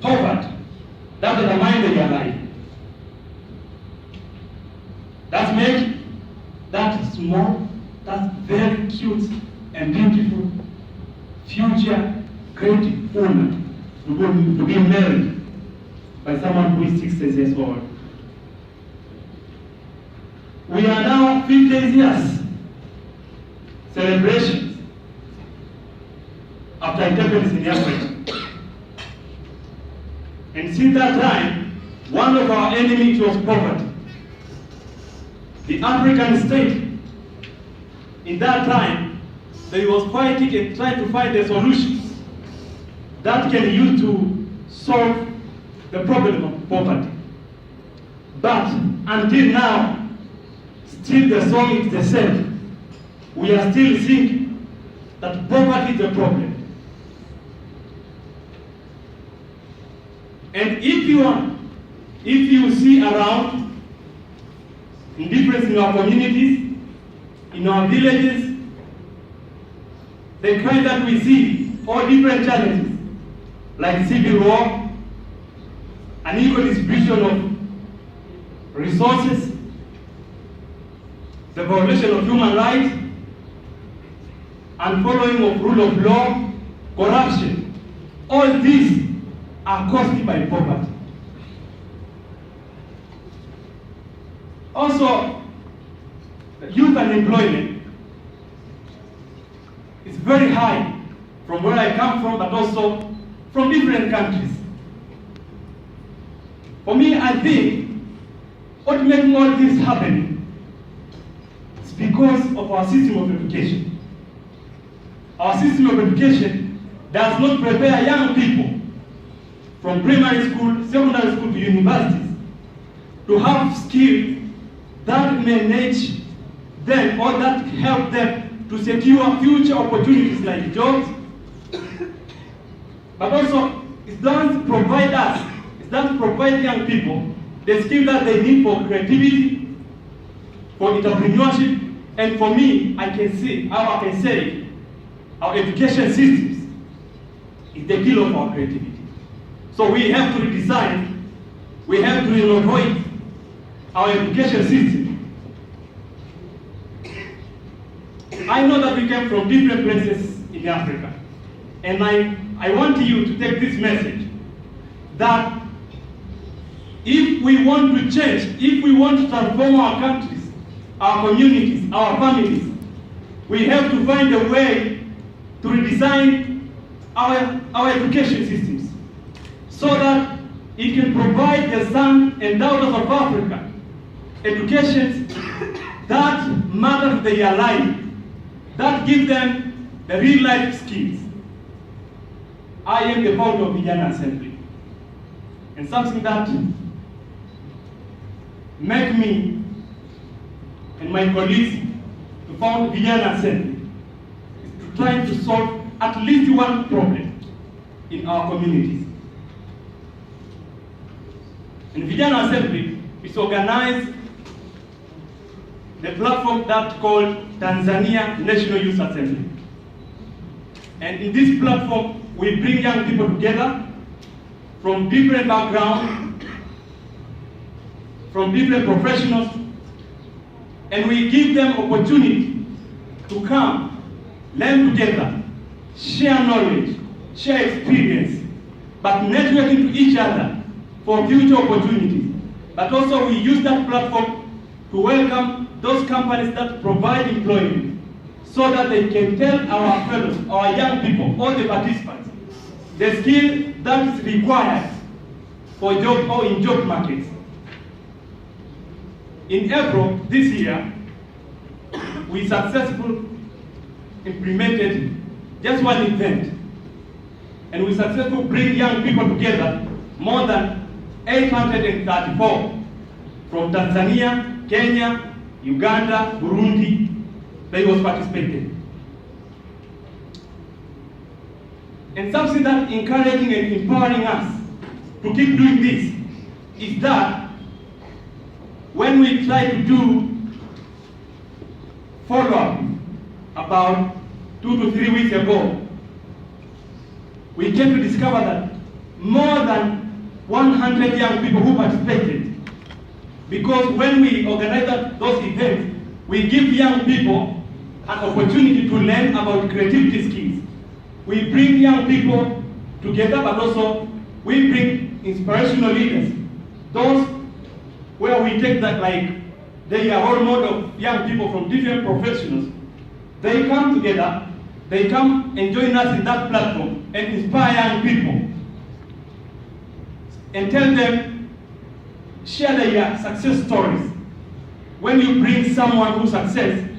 poverty that undermines their life. That makes that small, that very cute and beautiful future great woman to be married by someone who is 60 years old. We are now 50 years celebrations after independence in Africa. And since that time, one of our enemies was poverty. The African state, in that time, they was fighting and trying to find the solutions that can use to solve the problem of poverty. But until now, still the song is the same. We are still thinking that poverty is a problem. And if you see around, in difference in our communities, in our villages, the kind that we see all different challenges, like civil war, unequal distribution of resources, the violation of human rights, unfollowing of rule of law, corruption. All these are caused by poverty. Also, youth unemployment is very high from where I come from, but also from different countries. For me, I think what makes all this happen is because of our system of education. Our system of education does not prepare young people from primary school, secondary school to universities to have skills that manage them or that help them to secure future opportunities like jobs. But also, it doesn't provide us, it doesn't provide young people the skill that they need for creativity, for entrepreneurship, and for me, I can say, our education systems is the killer of our creativity. So we have to redesign, we have to renovate our education system. I know that we came from different places in Africa, and I want you to take this message that if we want to change, if we want to transform our countries, our communities, our families, we have to find a way to redesign our education systems so that it can provide the sons and daughters of Africa education that matter to their life, that give them the real life skills. I am the founder of Vijana Assembly, and something that make me and my colleagues to found Vijana Assembly is to try to solve at least one problem in our communities. And Vijana Assembly is organized the platform that's called Tanzania National Youth Assembly. And in this platform, we bring young people together from different backgrounds, from different professionals, and we give them opportunity to come, learn together, share knowledge, share experience, but networking to each other for future opportunities. But also we use that platform to welcome those companies that provide employment so that they can tell our fellows, our young people, all the participants, the skill that is required for job or in job markets. In April this year, we successfully implemented just one event, and we successfully bring young people together, more than 834 from Tanzania, Kenya, Uganda, Burundi. They was participating. And something that encouraging and empowering us to keep doing this is that when we try to do follow-up about 2 to 3 weeks ago, we came to discover that more than 100 young people who participated. Because when we organize those events, we give young people an opportunity to learn about creativity skills. We bring young people together, but also we bring inspirational leaders. Those where we take that, like, they are role model of young people from different professions. They come together, they come and join us in that platform and inspire young people and tell them, share their success stories. When you bring someone who success,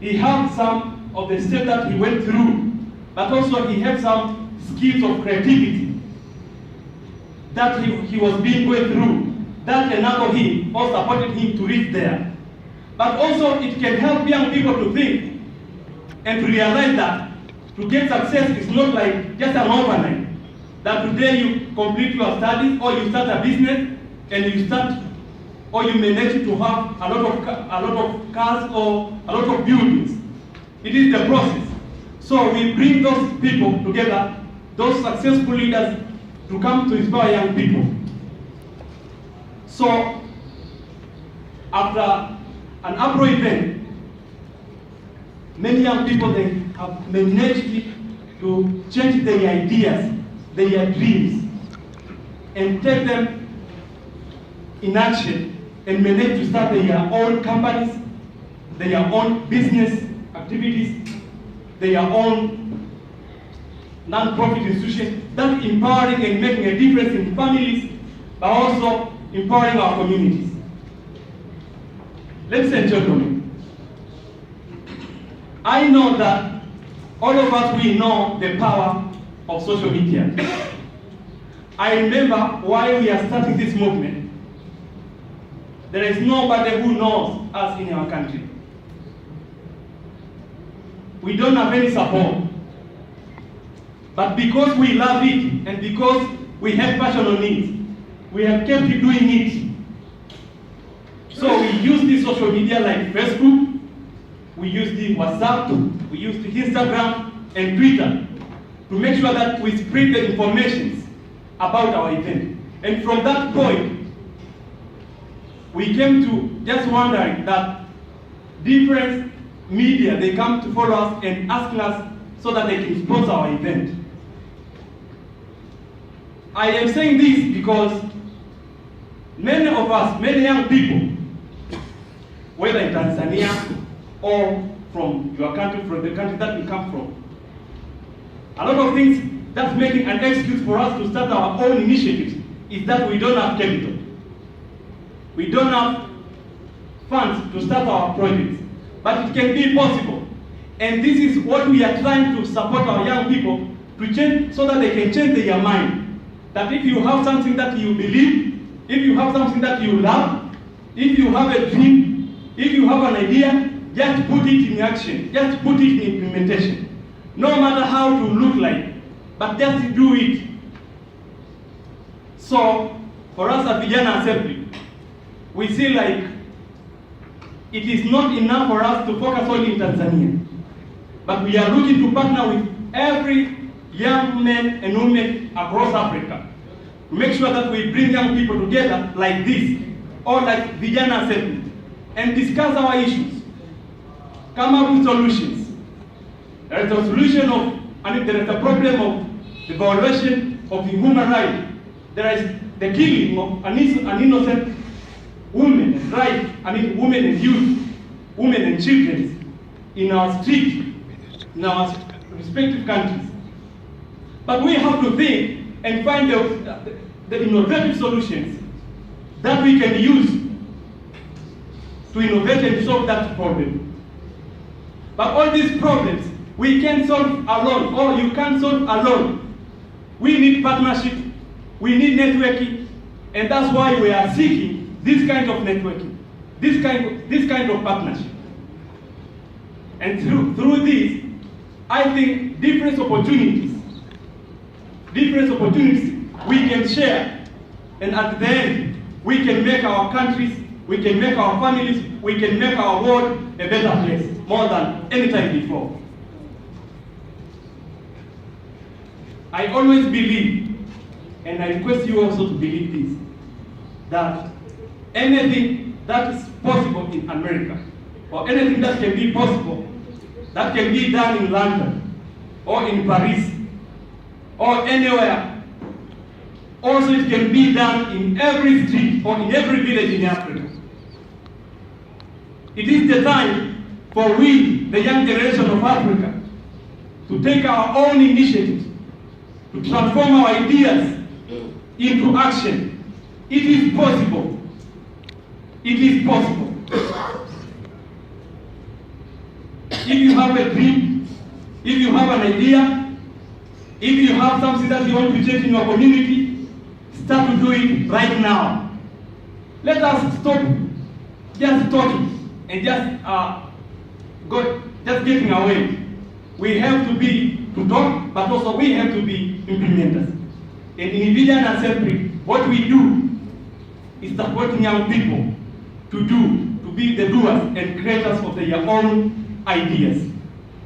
he has some of the steps that he went through, but also he has some skills of creativity that he was being going through, that enabled him or supported him to reach there. But also it can help young people to think and to realize that to get success is not like just an overnight. That today you complete your studies or you start a business and you start or you manage to have a lot of cars or a lot of buildings. It is the process. So we bring those people together, those successful leaders, to come to inspire young people. So after an April event, many young people, they have managed to change their ideas, their dreams, and take them in action and manage to start their own companies, their own business activities, their own non-profit institutions, that empowering and making a difference in families, but also empowering our communities. Ladies and gentlemen, I know that all of us, we know the power of social media. I remember while we are starting this movement, there is nobody who knows us in our country. We don't have any support. But because we love it and because we have passion on it, we have kept doing it. So we use the social media like Facebook, we use the WhatsApp, we use the Instagram and Twitter to make sure that we spread the information about our event. And from that point, we came to just wondering that different media, they come to follow us and ask us so that they can sponsor our event. I am saying this because many of us, many young people, whether in Tanzania or from your country, from the country that we come from, a lot of things that's making an excuse for us to start our own initiatives is that we don't have capital. We don't have funds to start our projects, but it can be possible. And this is what we are trying to support our young people to change so that they can change their mind. That if you have something that you believe, if you have something that you love, if you have a dream, if you have an idea, just put it in action, just put it in implementation. No matter how to look like, but just do it. So, for us at Vijana Assembly, we see like it is not enough for us to focus only in Tanzania, but we are looking to partner with every young men and women across Africa to make sure that we bring young people together like this, or like Vijana Assembly, and discuss our issues, come up with solutions. There is a solution of, there is a problem of the violation of the human right. There is the killing of an innocent women and women and youth, women and children in our street, in our respective countries. But we have to think and find the innovative solutions that we can use to innovate and solve that problem. But all these problems, we can't solve alone, or you can't solve alone. We need partnership, we need networking, and that's why we are seeking this kind of networking, this kind of partnership. And through this, I think different opportunities we can share, and at the end, we can make our countries, we can make our families, we can make our world a better place, more than any time before. I always believe and I request you also to believe this, that anything that is possible in America, or anything that can be possible, that can be done in London, or in Paris, or anywhere, also it can be done in every street or in every village in Africa. It is the time for we, the young generation of Africa, to take our own initiative, to transform our ideas into action. It is possible. It is possible. If you have a dream, if you have an idea, if you have something that you want to change in your community, start to do it right now. Let us stop just talking and just getting away. We have to talk, but also we have to be implementers. And in Vijana Assembly, what we do is supporting young people to be the doers and creators of their own ideas.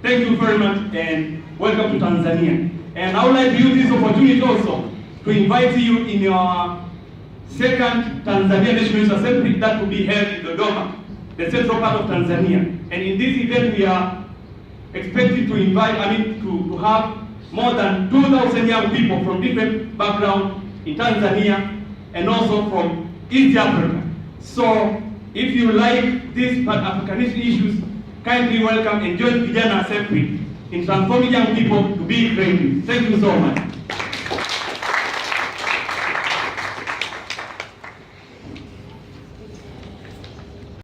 Thank you very much and welcome to Tanzania. And I would like to use this opportunity also to invite you in your second Tanzania National Youth Assembly that will be held in Dodoma, the central part of Tanzania. And in this event we are expecting to have more than 2,000 young people from different backgrounds in Tanzania and also from East Africa. So if you like these Pan-Africanist issues, kindly welcome and join Vijana Assembly in transforming young people to be creative. Thank you so much.